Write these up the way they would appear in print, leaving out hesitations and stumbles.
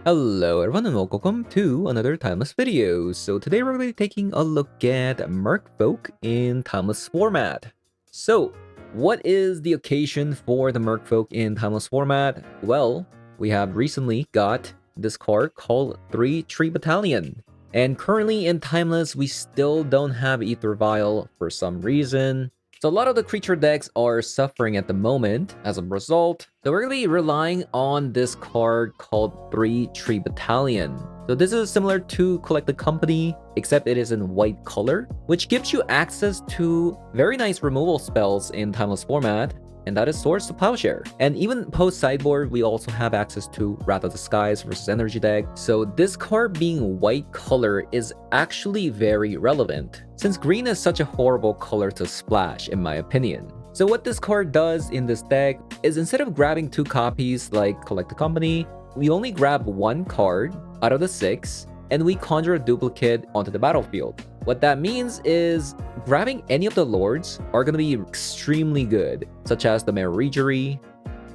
Hello everyone and welcome to another Timeless video. So today we're going to be taking a look at Merfolk in Timeless format. So what is the occasion for the Merfolk in Timeless format? Well, we have recently got this card called 3 Tree Battalion. And currently in Timeless, we still don't have Ether Vial for some reason. So a lot of the creature decks are suffering at the moment as a result. So we're really relying on this card called 3 Tree Battalion. So this is similar to Collect the Company, except it is in white color, which gives you access to very nice removal spells in Timeless format, and that is Swords to Plowshare. And even post sideboard, we also have access to Wrath of the Skies versus Energy deck. So this card being white color is actually very relevant, since green is such a horrible color to splash in my opinion. So what this card does in this deck is instead of grabbing 2 copies like Collect the Company, we only grab 1 card out of the 6, and we conjure a duplicate onto the battlefield. What that means is grabbing any of the lords are going to be extremely good, such as the Merfolk,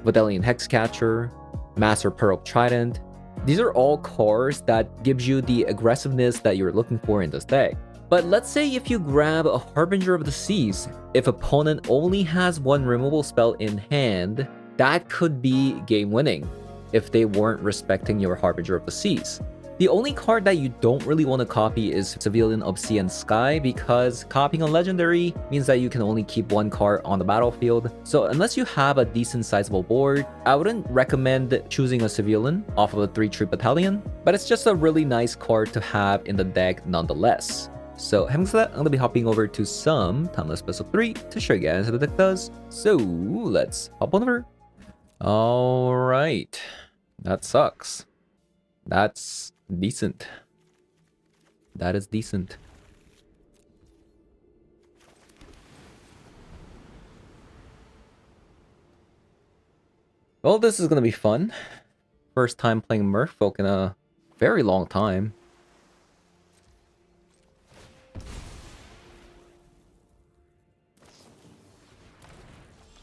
Vidalian Hexcatcher, Master Pearl Trident. These are all cards that gives you the aggressiveness that you're looking for in this deck. But let's say if you grab a Harbinger of the Seas, if opponent only has 1 removal spell in hand, that could be game winning if they weren't respecting your Harbinger of the Seas. The only card that you don't really want to copy is Civilian Obsidian Sky, because copying a legendary means that you can only keep 1 card on the battlefield. So unless you have a decent sizable board, I wouldn't recommend choosing a Civilian off of a 3 Tree Battalion, but it's just a really nice card to have in the deck nonetheless. So having said that, I'm going to be hopping over to some Timeless Best of 3 to show you guys how the deck does. So let's hop on over. Alright, that sucks. That's decent. That is decent. Well, this is gonna be fun. First time playing Merfolk in a very long time.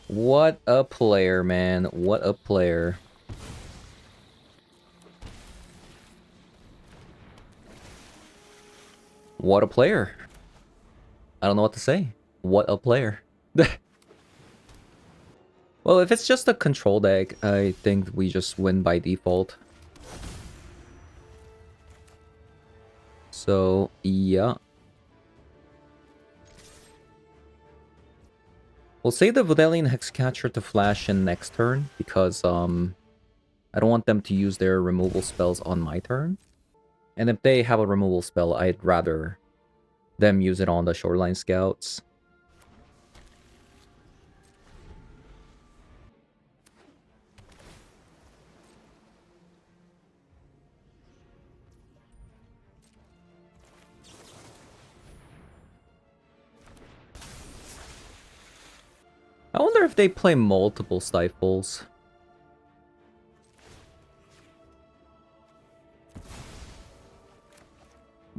What a player, man. What a player. What a player. I don't know what to say. What a player. Well, if it's just a control deck, I think we just win by default. So, yeah. We'll save the Vidalian Hexcatcher to flash in next turn, because I don't want them to use their removal spells on my turn. And if they have a removal spell, I'd rather them use it on the Shoreline Scouts. I wonder if they play multiple Stifles.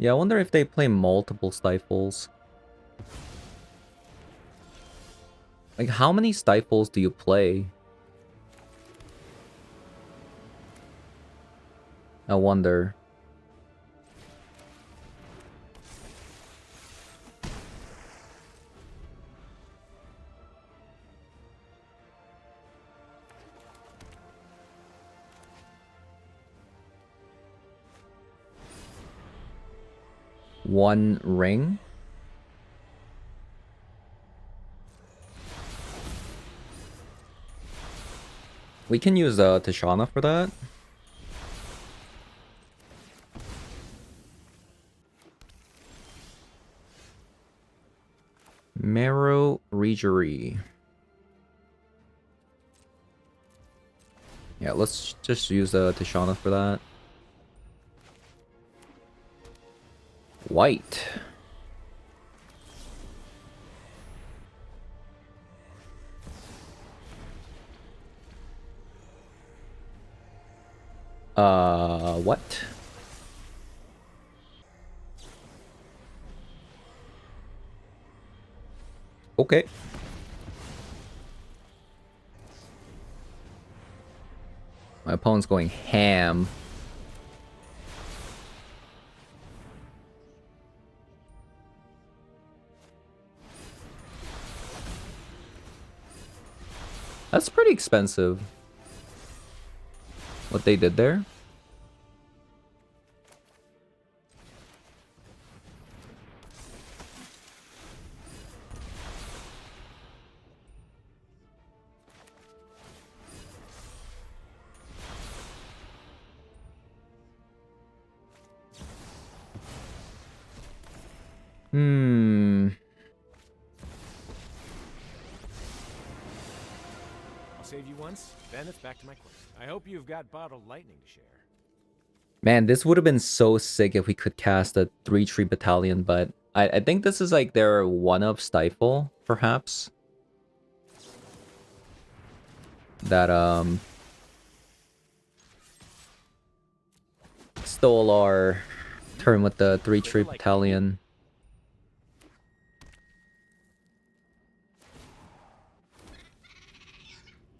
Yeah, I wonder if they play multiple Stifles. Like, how many Stifles do you play? I wonder. One ring? We can use Tishana for that. Merfolk. Yeah, let's just use Tishana for that. White. What? Okay. My opponent's going ham. That's pretty expensive. What they did there. I'll save you once, then it's back to my quest. I hope you've got bottled lightning to share. Man, this would have been so sick if we could cast a 3-tree battalion, but I think this is like their one-up Stifle, perhaps. That stole our turn with the 3-tree battalion.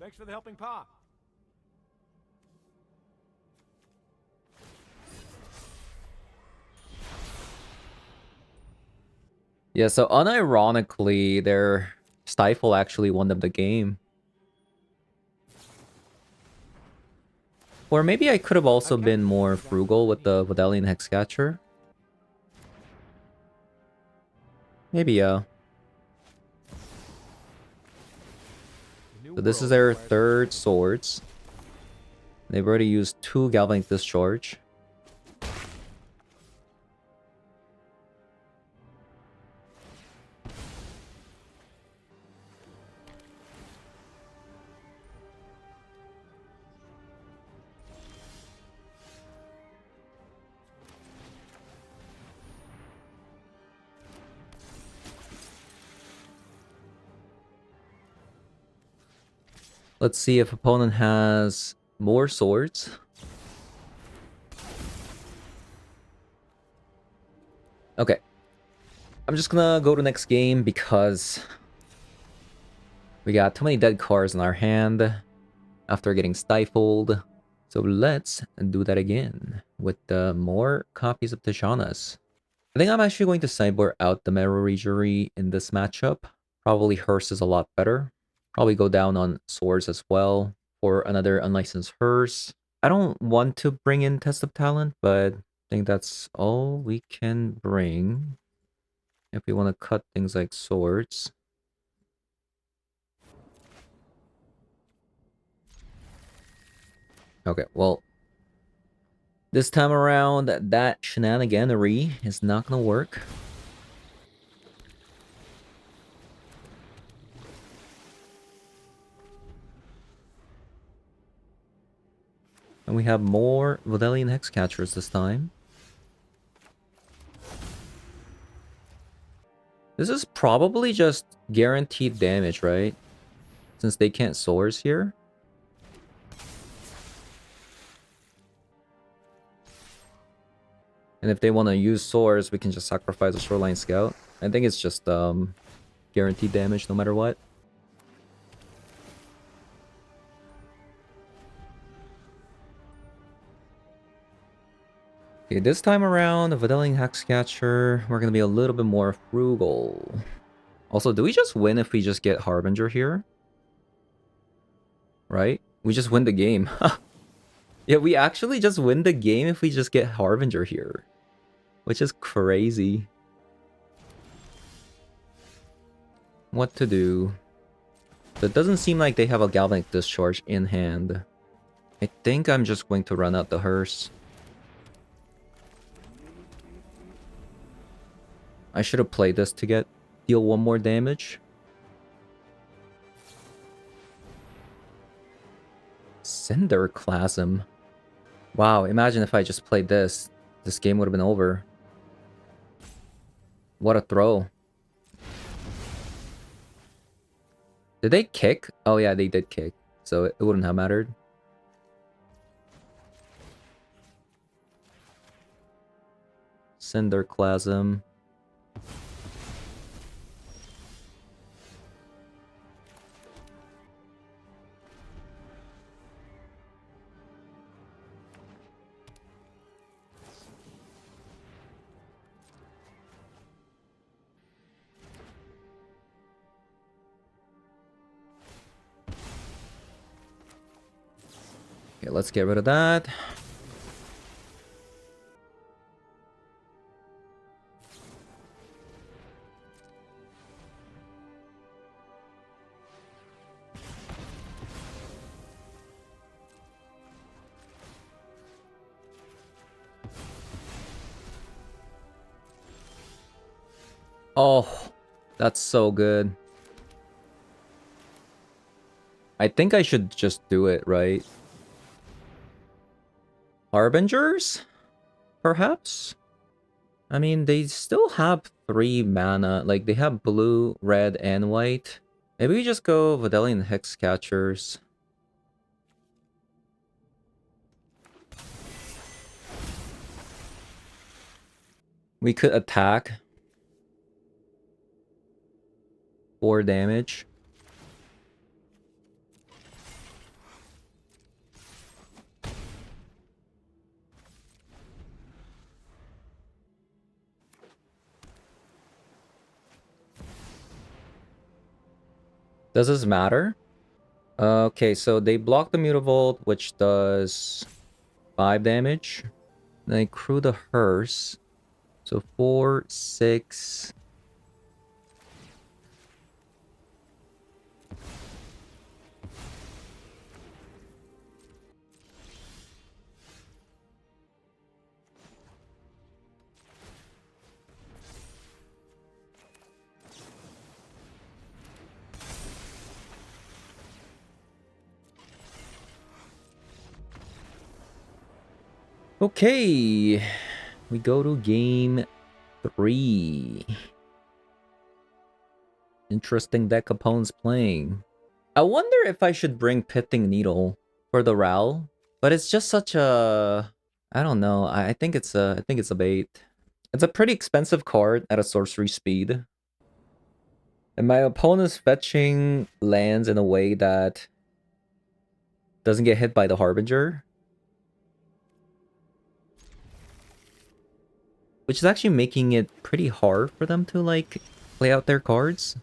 Thanks for the helping paw. Yeah, so unironically, their Stifle actually won them the game. Or maybe I could have also been more frugal with the Vidalian Hexcatcher. Maybe, yeah. So this is their third swords. They've already used 2 Galvanic Discharge. Let's see if opponent has more swords. Okay. I'm just gonna go to next game because we got too many dead cards in our hand after getting stifled. So let's do that again with more copies of Tishana's. I think I'm actually going to sideboard out the Meru Regery in this matchup. Probably Hearse is a lot better. Probably go down on swords as well for another unlicensed Hearse. I don't want to bring in Test of Talent, but I think that's all we can bring if we want to cut things like swords. Okay, well, this time around, that shenaniganery is not gonna work. And we have more Vidalian Hexcatchers this time. This is probably just guaranteed damage, right? Since they can't source here. And if they want to use swords, we can just sacrifice a Shoreline Scout. I think it's just guaranteed damage no matter what. Okay, this time around, the Vidalian Hexcatcher, we're going to be a little bit more frugal. Also, do we just win if we just get Harbinger here? Right? We just win the game. Yeah, we actually just win the game if we just get Harbinger here. Which is crazy. What to do? So it doesn't seem like they have a Galvanic Discharge in hand. I think I'm just going to run out the Hearse. I should have played this to deal 1 more damage. Cinderclasm. Wow, imagine if I just played this. This game would have been over. What a throw. Did they kick? Oh yeah, they did kick. So it wouldn't have mattered. Cinderclasm. Okay, let's get rid of that. Oh, that's so good. I think I should just do it, right? Harbingers? Perhaps? I mean, they still have 3 mana. Like, they have blue, red, and white. Maybe we just go Vidalian Hex Catchers. We could attack. 4 damage. Does this matter? Okay, so they block the Mutavault, which does 5 damage. They crew the Hearse. So 4, 6. Okay, we go to game 3. Interesting deck opponents playing. I wonder if I should bring Pithing Needle for the Ral, but it's just such a... I don't know. I think it's a bait. It's a pretty expensive card at a sorcery speed. And my opponent's fetching lands in a way that doesn't get hit by the Harbinger. Which is actually making it pretty hard for them to, like, play out their cards.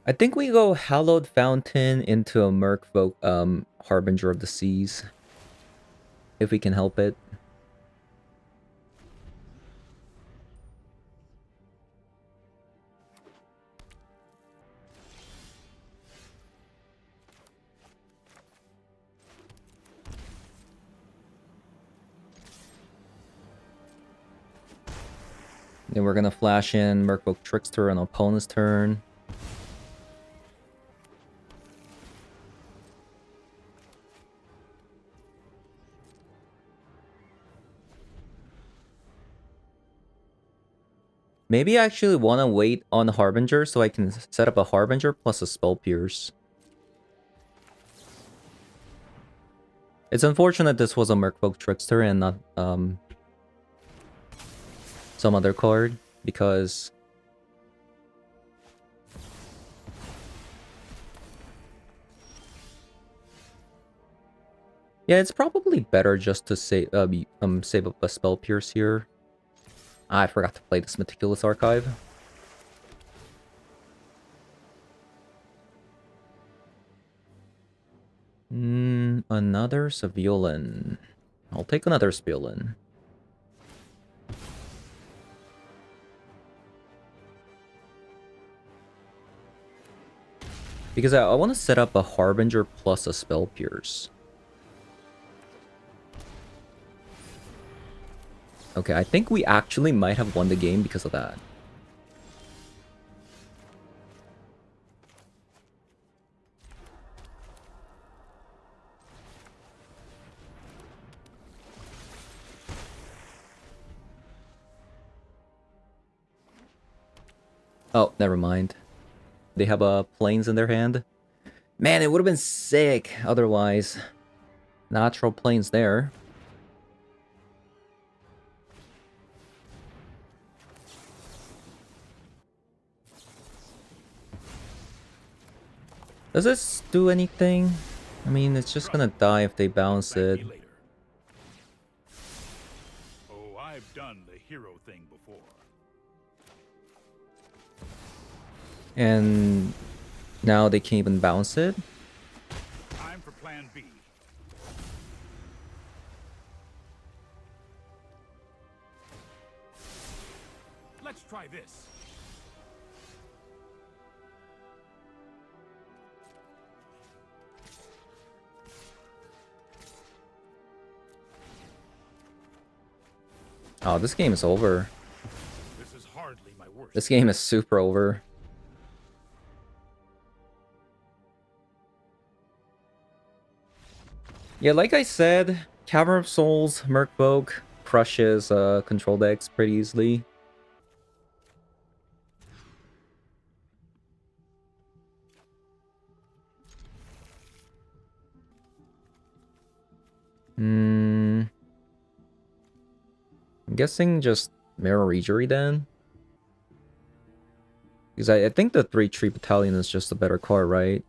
I think we go Hallowed Fountain into a Merfolk, Harbinger of the Seas. If we can help it. Then we're gonna flash in Merfolk Trickster on opponent's turn. Maybe I actually want to wait on Harbinger so I can set up a Harbinger plus a Spell Pierce. It's unfortunate this was a Merfolk Trickster and not some other card, because yeah, it's probably better just to save up a Spell Pierce here. I forgot to play this Meticulous Archive. Another Civilian. I'll take another Civilian. Because I want to set up a Harbinger plus a Spell Pierce. Okay, I think we actually might have won the game because of that. Oh, never mind. They have planes in their hand. Man, it would have been sick otherwise. Natural planes there. Does this do anything? I mean, it's just gonna die if they bounce it. I've done the hero thing before. And now they can't even bounce it. Time for plan B. Let's try this. Oh, this game is over. This is hardly my worst. This game is super over. Yeah, like I said, Cavern of Souls, Merfolk crushes control decks pretty easily. I'm guessing just Mirror Regery then. Because I think the 3-tree Battalion is just a better card, right?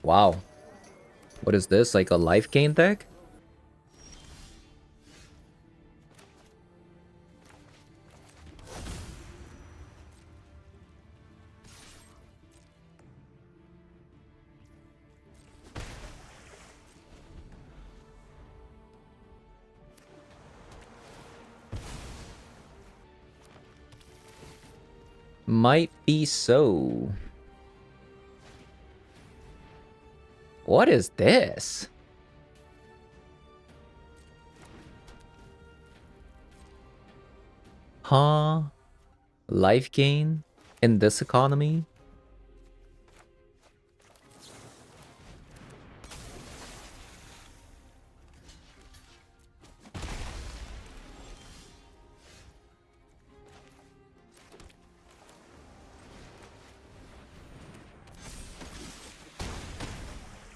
Wow. What is this? Like a life gain deck? Might be so. What is this? Huh? Life gain in this economy?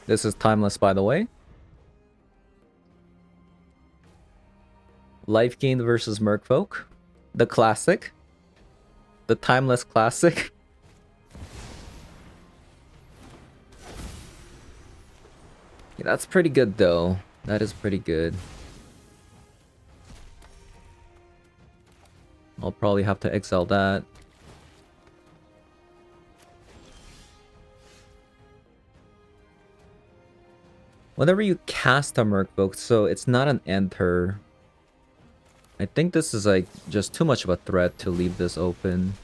This is timeless, by the way. Life gain versus Merfolk. The classic. The timeless classic. Yeah, that's pretty good, though. That is pretty good. I'll probably have to exile that. Whenever you cast a Merfolk, so it's not an enter. I think this is like just too much of a threat to leave this open.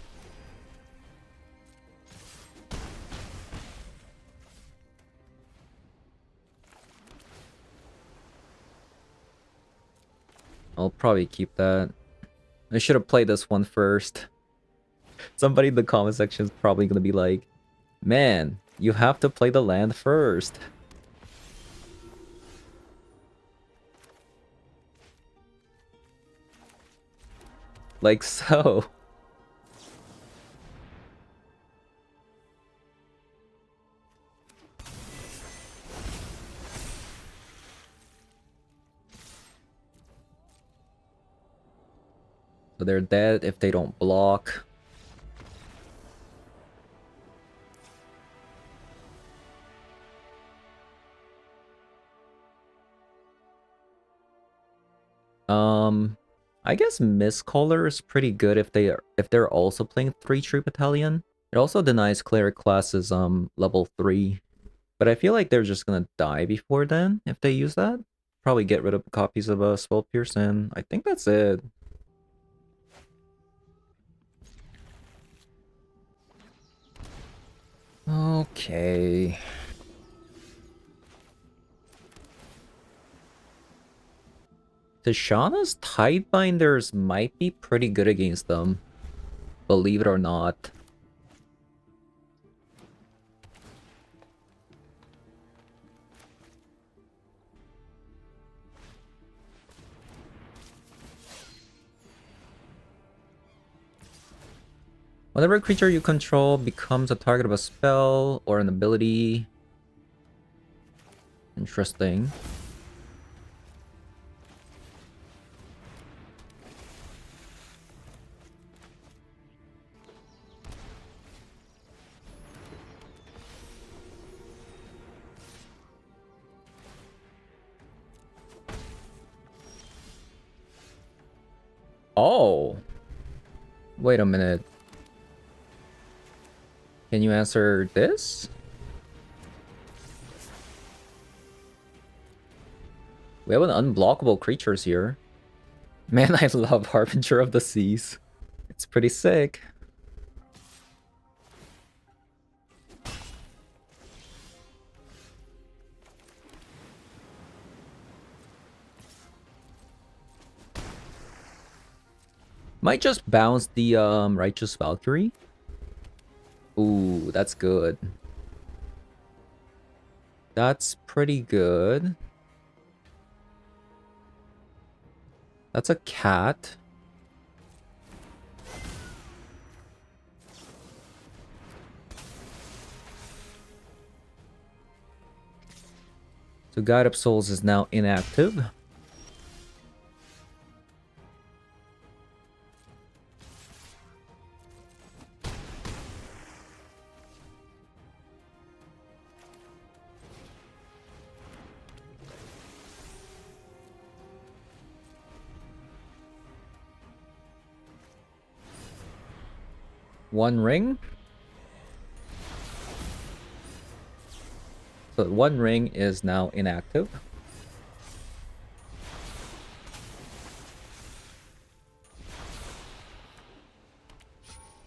I'll probably keep that. I should have played this one first. Somebody in the comment section is probably going to be like, man, you have to play the land first. Like so. So they're dead if they don't block. I guess Mistcaller is pretty good if they're also playing 3-tree Battalion. It also denies cleric classes level 3. But I feel like they're just gonna die before then if they use that. Probably get rid of copies of Spell Pierce, and I think that's it. Okay. Tishana's Tidebinders might be pretty good against them. Believe it or not. Whenever a creature you control becomes a target of a spell or an ability. Interesting. Oh. Wait a minute. Can you answer this? We have an unblockable creatures here. Man, I love Harbinger of the Seas. It's pretty sick. Might just bounce the Righteous Valkyrie. Ooh, that's good. That's pretty good. That's a cat. So Guide of Souls is now inactive. One ring. So one ring is now inactive.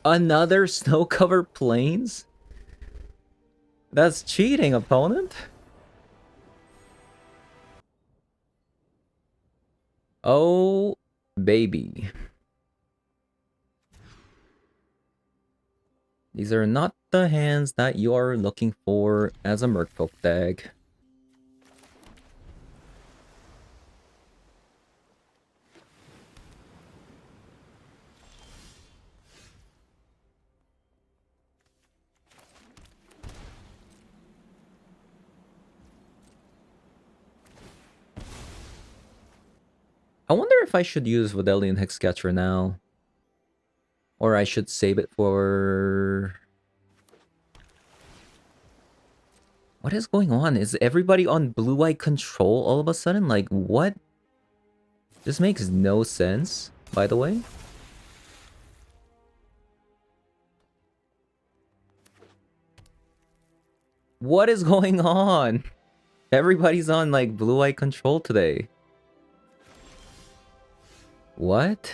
Another snow-covered plains? That's cheating, opponent. Oh, baby. These are not the hands that you are looking for as a Merfolk deck. I wonder if I should use Videlian Hexcatcher now. Or I should save it for... What is going on? Is everybody on blue-eye control all of a sudden? Like, what? This makes no sense, by the way. What is going on? Everybody's on, like, blue-eye control today. What?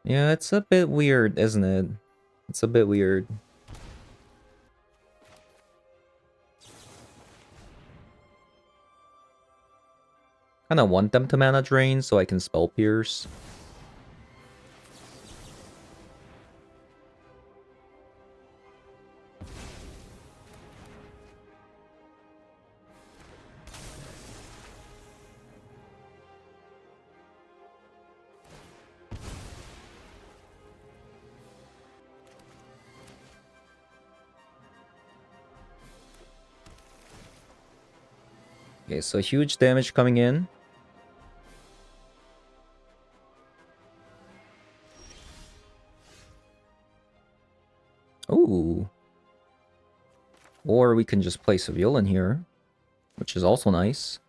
Yeah, it's a bit weird, isn't it? It's a bit weird. Kinda want them to mana drain so I can spell pierce. Okay, so huge damage coming in. Ooh. Or we can just place a villain here, which is also nice.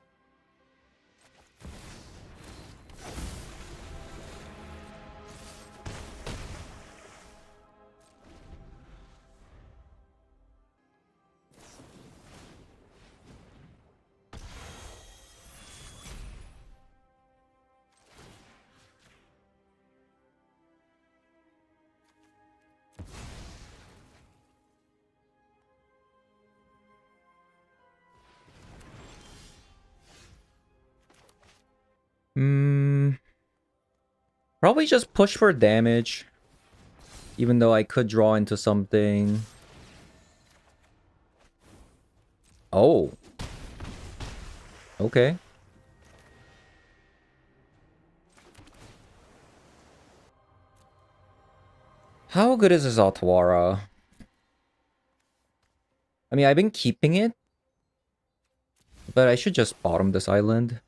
Probably just push for damage. Even though I could draw into something. Oh. Okay. How good is this Altawara? I mean, I've been keeping it. But I should just bottom this island.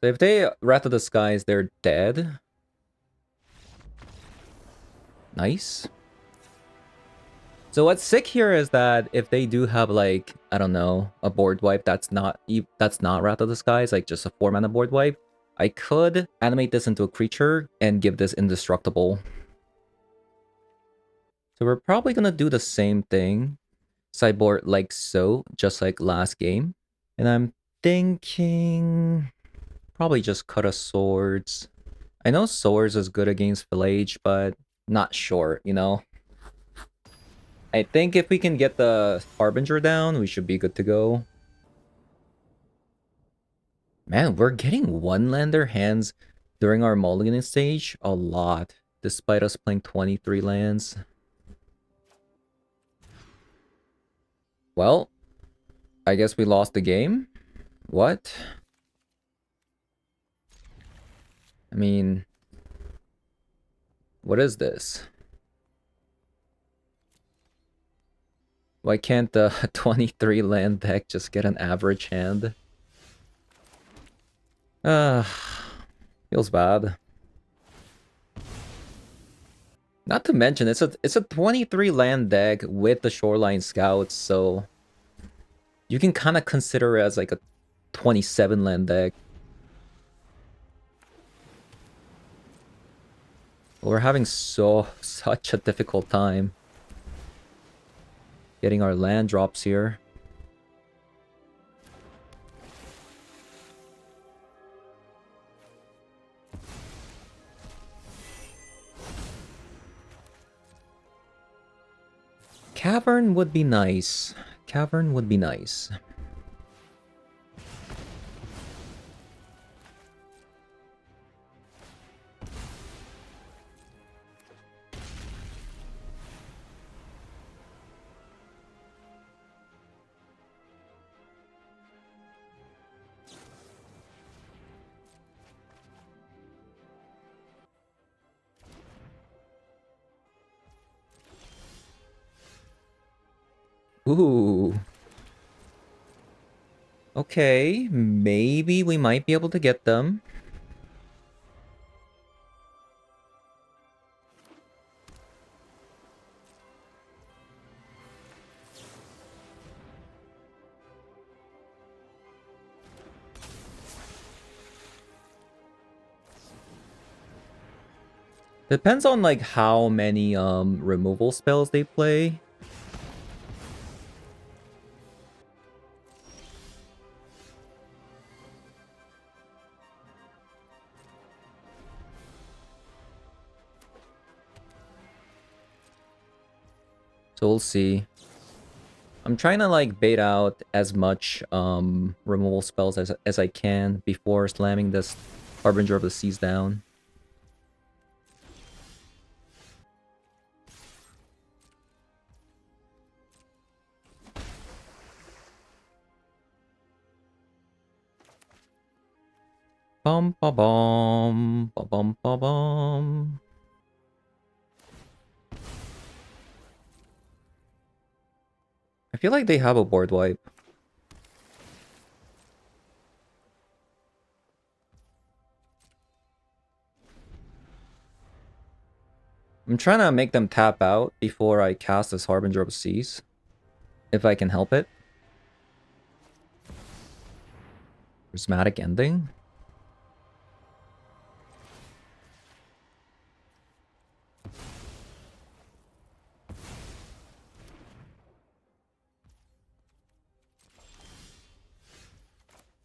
So if they Wrath of the Skies, they're dead. Nice. So what's sick here is that if they do have like, I don't know, a board wipe that's not Wrath of the Skies, like just a 4-mana board wipe, I could animate this into a creature and give this indestructible. So we're probably gonna do the same thing. Sideboard like so, just like last game. And I'm thinking probably just cut a swords. I know swords is good against Village, but not sure, you know? I think if we can get the Harbinger down, we should be good to go. Man, we're getting one-lander hands during our mulliganing stage a lot, despite us playing 23 lands. Well, I guess we lost the game. What? I mean, what is this? Why can't the 23 land deck just get an average hand? Feels bad. Not to mention, it's a 23 land deck with the Shoreline Scouts, so you can kind of consider it as like a 27 land deck. We're having such a difficult time getting our land drops here. Cavern would be nice. Cavern would be nice. Ooh. Okay, maybe we might be able to get them. Depends on like how many removal spells they play. So we'll see. I'm trying to like bait out as much removal spells as I can before slamming this Harbinger of the Seas down. Bum ba bum ba bum ba bum. I feel like they have a board wipe. I'm trying to make them tap out before I cast this Harbinger of the Seas. If I can help it. Prismatic Ending?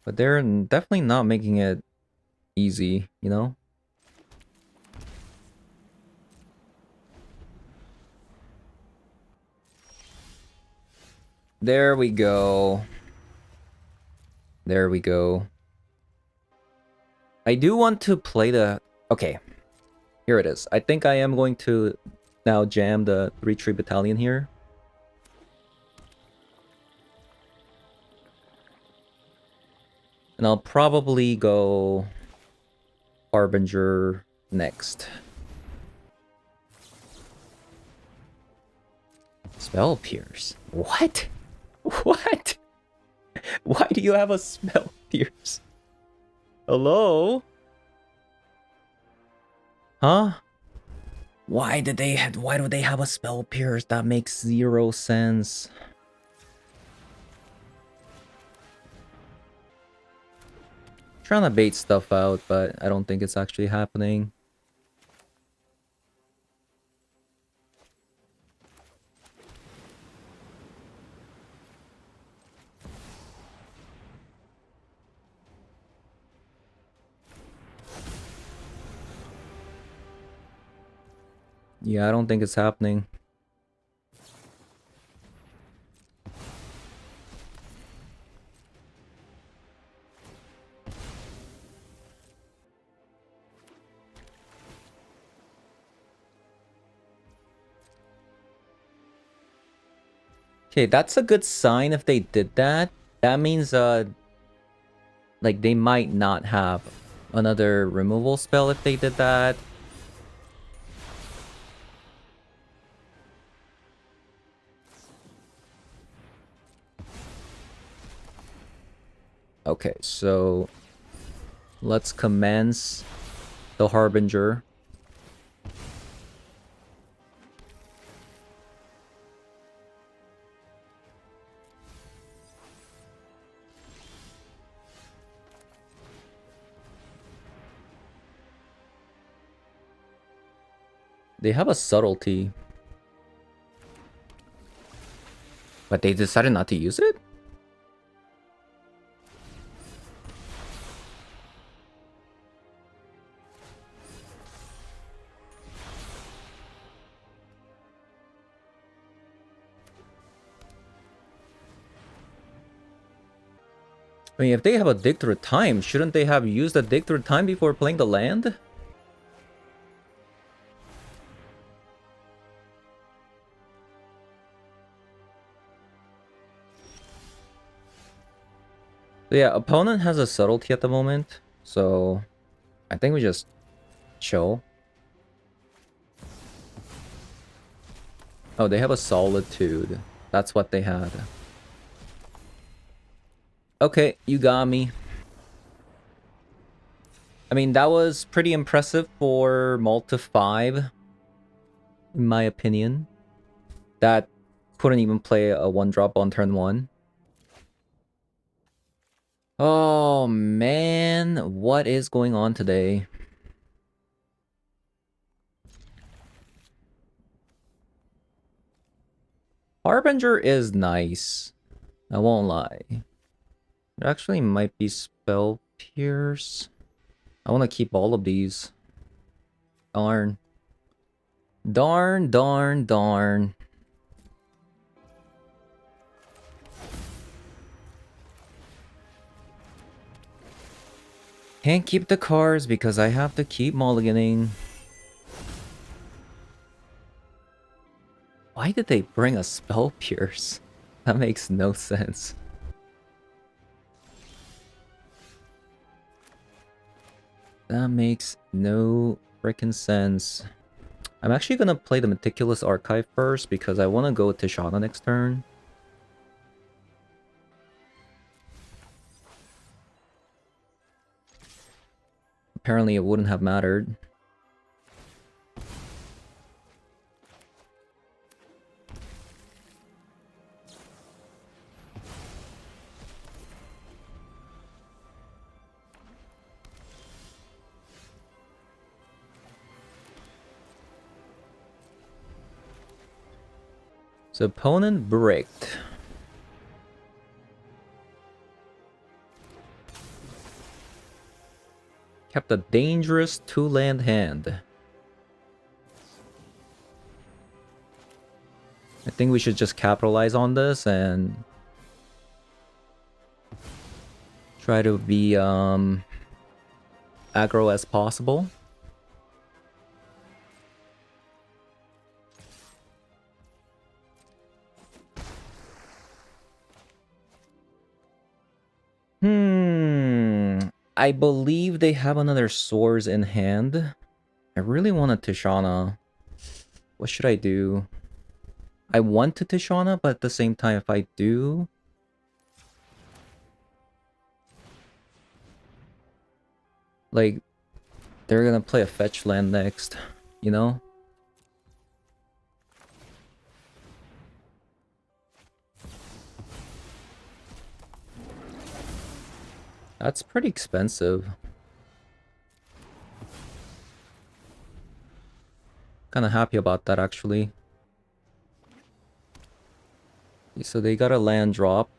But they're definitely not making it easy, you know? There we go. There we go. I do want to play the... Okay. Here it is. I think I am going to now jam the 3-tree battalion here. And I'll probably go Harbinger next. Spell Pierce. What? What? do you have a spell pierce? Hello? Huh? Why do they have a spell pierce? That makes 0 sense. Trying to bait stuff out, but I don't think it's actually happening. Yeah, I don't think it's happening. Okay, that's a good sign if they did that. That means, like, they might not have another removal spell if they did that. Okay, so let's commence the Harbinger. They have a subtlety. But they decided not to use it? I mean, if they have a dig through time, shouldn't they have used a dig through time before playing the land? So yeah, opponent has a subtlety at the moment, so I think we just chill. Oh, they have a solitude. That's what they had. Okay, you got me. I mean, that was pretty impressive for Malta 5, in my opinion. That couldn't even play a 1-drop on turn 1. Oh, man. What is going on today? Harbinger is nice. I won't lie. It actually might be Spell Pierce. I want to keep all of these. Darn. Darn, darn, darn. Can't keep the cards because I have to keep mulliganing. Why did they bring a Spell Pierce? That makes no sense. That makes no freaking sense. I'm actually gonna play the Meticulous Archive first because I want to go with Tishana next turn. Apparently it wouldn't have mattered. So opponent bricked. Kept a dangerous 2-land hand. I think we should just capitalize on this and try to be aggro as possible. I believe they have another Swords in hand. I really want a Tishana. What should I do? I want to Tishana, but at the same time, if I do... Like, they're gonna play a fetch land next, you know? That's pretty expensive. Kinda happy about that, actually. So they got a land drop.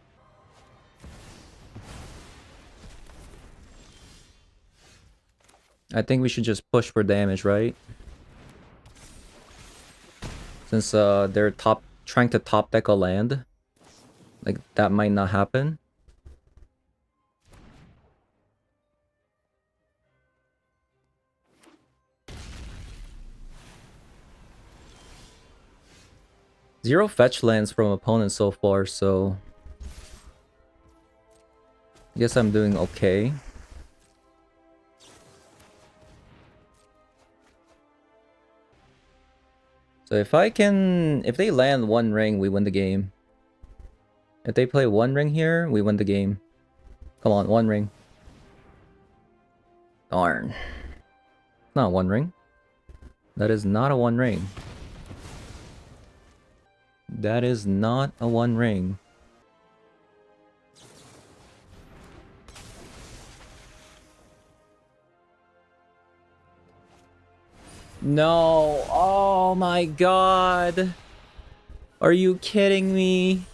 I think we should just push for damage, right? Since they're trying to top deck a land. Like, that might not happen. Zero fetch lands from opponents so far, so I guess I'm doing okay. So if they land one ring, we win the game. If they play one ring here, we win the game. Come on, one ring. Darn. Not one ring. That is not a one ring. That is not a one ring. No. Oh my god. Are you kidding me?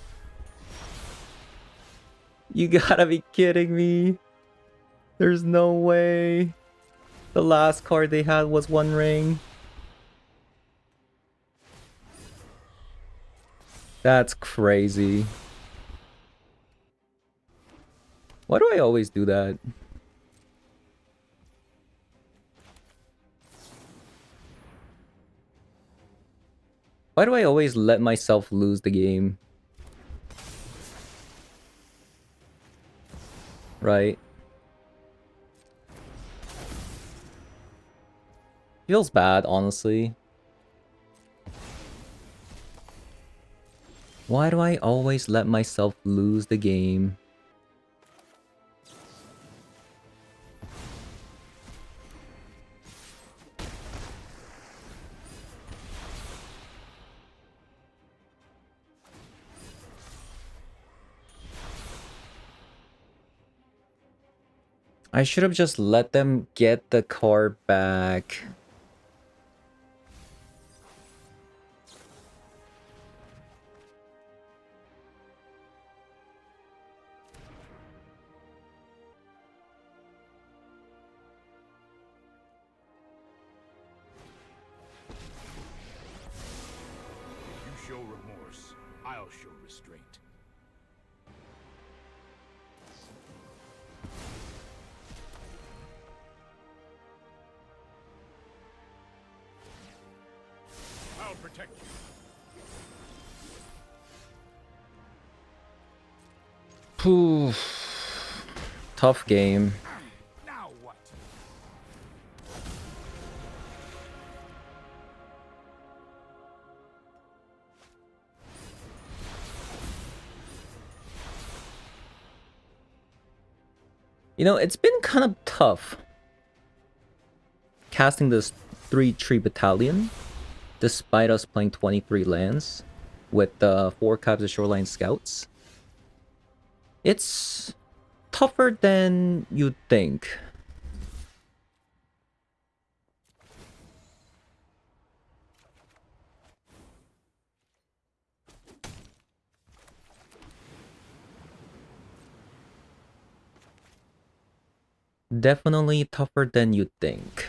You gotta be kidding me. There's no way. The last card they had was one ring. That's crazy. Why do I always do that? Why do I always let myself lose the game? Right? Feels bad, honestly. Why do I always let myself lose the game? I should have just let them get the card back. You show remorse, I'll show restraint. I'll protect you. Tough game. Now what? You know, it's been kind of tough casting this 3-tree battalion, despite us playing 23 lands with 4 Cavs of Shoreline Scouts. It's tougher than you'd think. Definitely tougher than you'd think.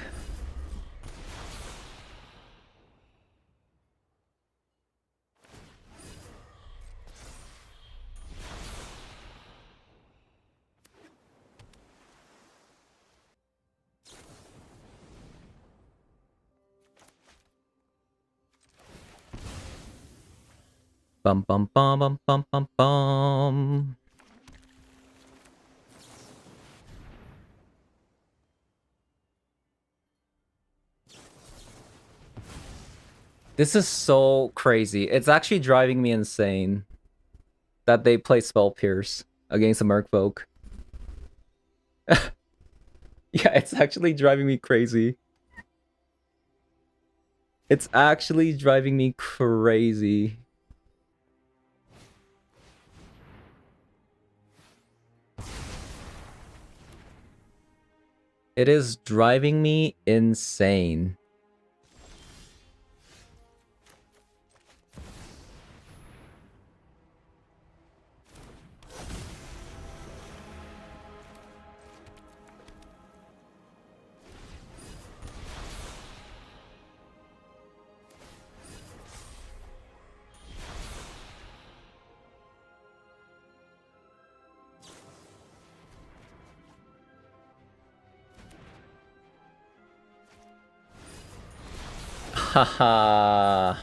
Bum bum bum bum bum bum bum. This is so crazy. It's actually driving me insane that they play Spell Pierce against a Merfolk. Yeah, It's actually driving me crazy. It's actually driving me crazy. It is driving me insane. Haha.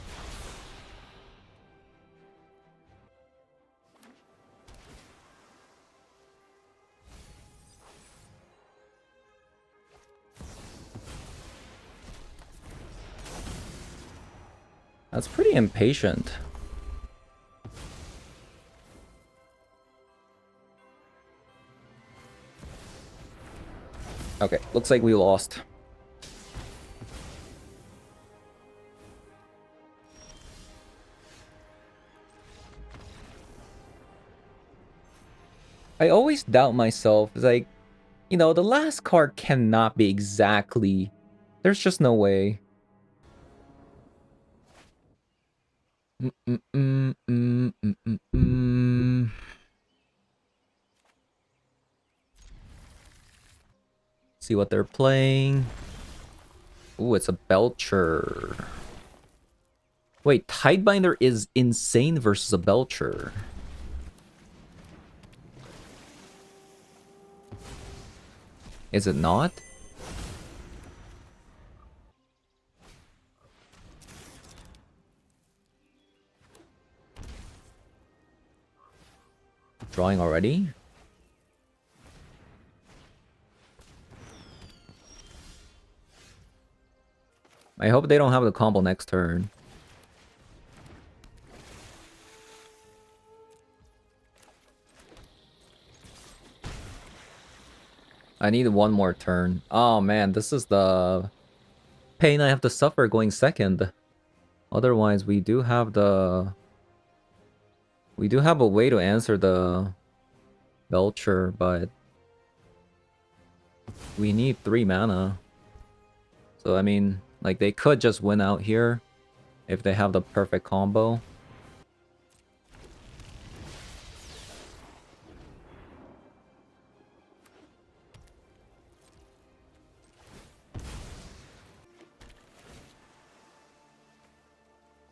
That's pretty impatient. Okay, looks like we lost. I always doubt myself. It's like, you know, the last card cannot be exactly... There's just no way. See what they're playing. Ooh, it's a Belcher. Wait, Tidebinder is insane versus a Belcher. Is it not? Drawing already? I hope they don't have the combo next turn. I need one more turn. Oh man, this is the pain I have to suffer going second. Otherwise, we do have the... We do have a way to answer the Belcher, but we need 3 mana. So I mean, like they could just win out here if they have the perfect combo.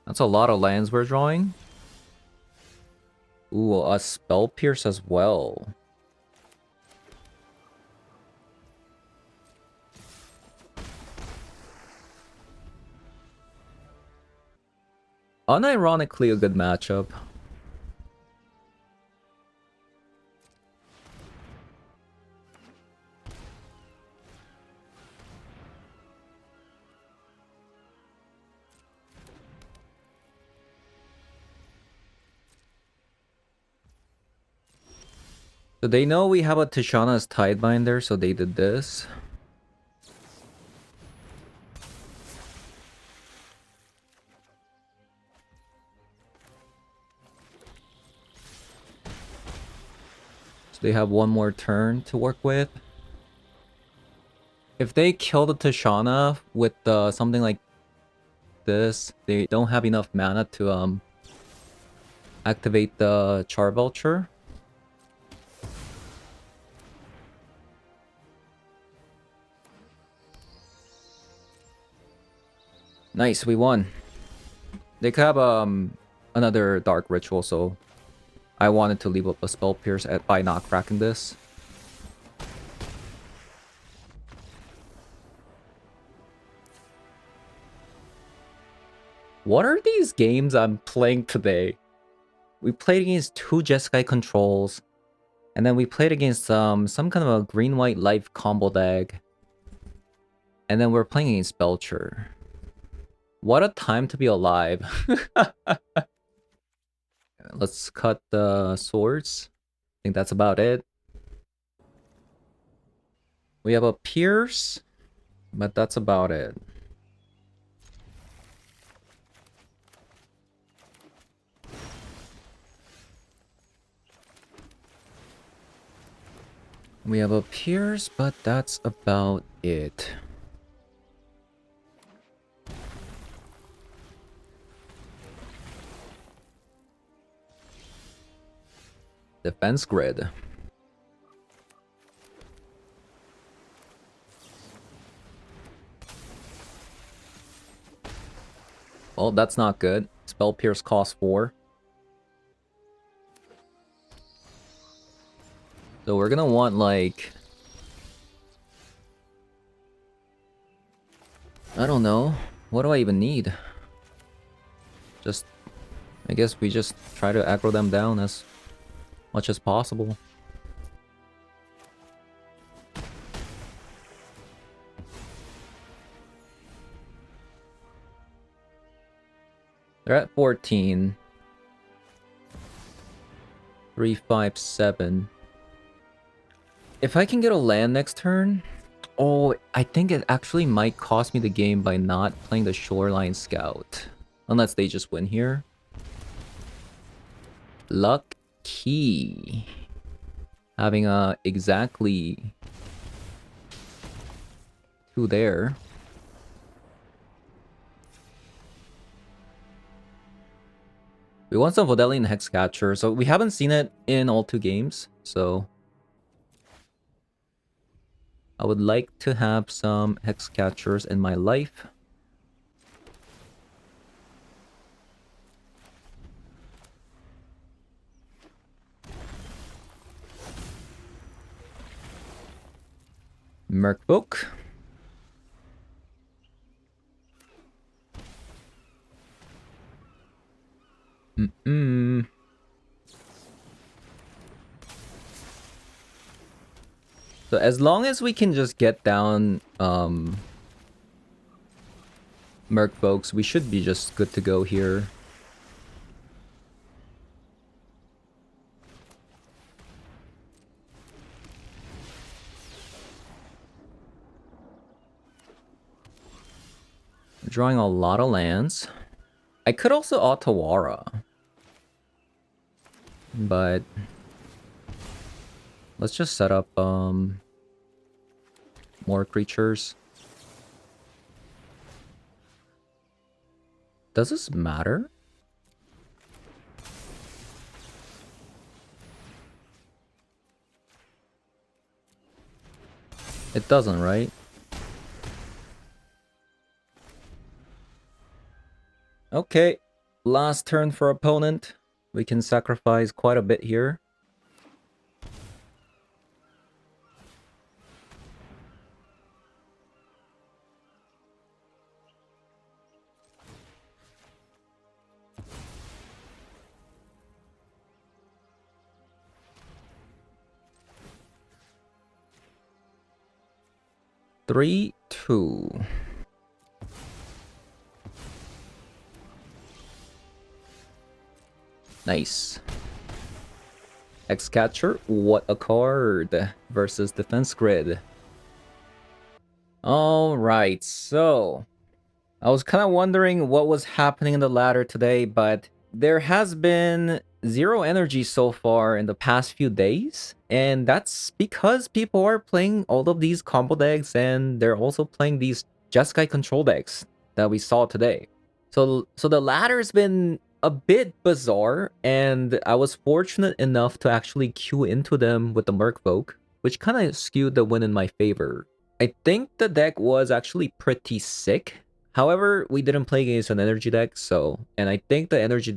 That's a lot of lands we're drawing. Ooh, a Spell Pierce as well. Unironically a good matchup. So they know we have a Tishana's Tidebinder, so they did this. So they have one more turn to work with. If they kill the Tishana with something like this, they don't have enough mana to activate the Char Vulture. Nice, we won. They could have another Dark Ritual, so I wanted to leave up a Spell Pierce by not cracking this. What are these games I'm playing today? We played against 2 Jeskai controls, and then we played against some kind of a green-white life combo deck. And then we're playing against Belcher. What a time to be alive. Let's cut the swords. I think that's about it. We have a Pierce, but that's about it. We have a Pierce, but that's about it. Defense grid. Well, that's not good. Spell Pierce costs 4. So we're gonna want, like... I don't know. What do I even need? Just... I guess we just try to aggro them down as much as possible. They're at 14. 3, 5, 7. If I can get a land next turn... Oh, I think it actually might cost me the game by not playing the Shoreline Scout. Unless they just win here. LAKEY. Having exactly 2 there. We want some Vodalian Hexcatcher, so we haven't seen it in all 2 games, so... I would like to have some Hexcatchers in my life. Merfolk. So as long as we can just get down Merfolks, we should be just good to go here. We're drawing a lot of lands. I could also Otawara. But let's just set up more creatures. Does this matter? It doesn't, right? Okay, last turn for opponent. We can sacrifice quite a bit here. Three, 2. Nice. Hexcatcher, what a card versus Defense Grid. Alright, so I was kind of wondering what was happening in the ladder today, but there has been 0 energy so far in the past few days, and that's because people are playing all of these combo decks, and they're also playing these Jeskai control decks that we saw today. So the ladder's been a bit bizarre, and I was fortunate enough to actually queue into them with the Merfolk, which kind of skewed the win in my favor. I think the deck was actually pretty sick. However, we didn't play against an energy deck, and I think the energy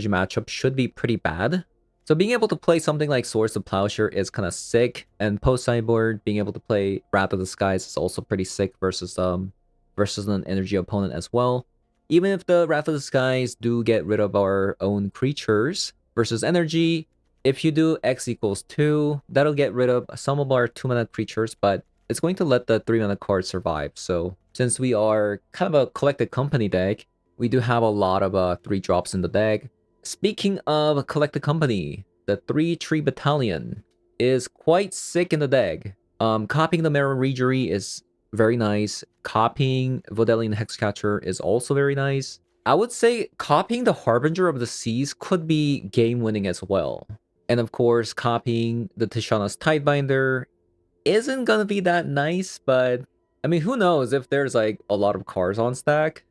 matchup should be pretty bad. So being able to play something like Swords of Plowshare is kind of sick, and post sideboard being able to play Wrath of the Skies is also pretty sick versus an energy opponent as well. Even if the Wrath of the Skies do get rid of our own creatures versus energy, if you do X equals 2, that'll get rid of some of our 2-mana creatures, but it's going to let the 3-mana card survive. So since we are kind of a collected company deck, we do have a lot of 3-drops in the deck. Speaking of collected company, the 3-tree battalion is quite sick in the deck. Copying the Marrow Regery is very nice. Copying Vodelian Hexcatcher is also very nice. I would say copying the Harbinger of the Seas could be game-winning as well. And of course, copying the Tishana's Tidebinder isn't gonna be that nice, but I mean, who knows if there's like a lot of cards on stack.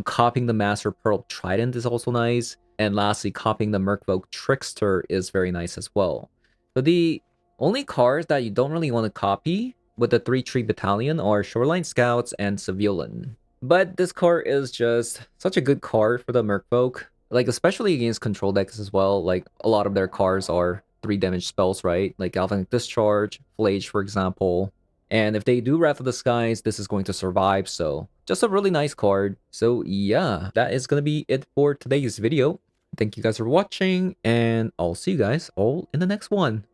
Copying the Master Pearl Trident is also nice. And lastly, copying the Merfolk Trickster is very nice as well. So the only cards that you don't really want to copy with the 3-tree battalion are Shoreline Scouts and Civilian. But this card is just such a good card for the Merfolk. Like, especially against control decks as well. Like, a lot of their cards are 3 damage spells, right? Like Galvanic Discharge, Flage, for example. And if they do Wrath of the Skies, this is going to survive, so just a really nice card. So yeah, that is going to be it for today's video. Thank you guys for watching, and I'll see you guys all in the next one.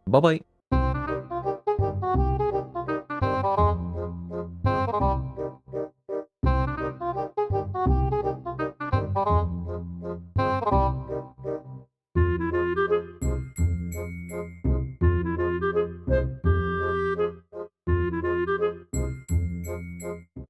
Bye-bye.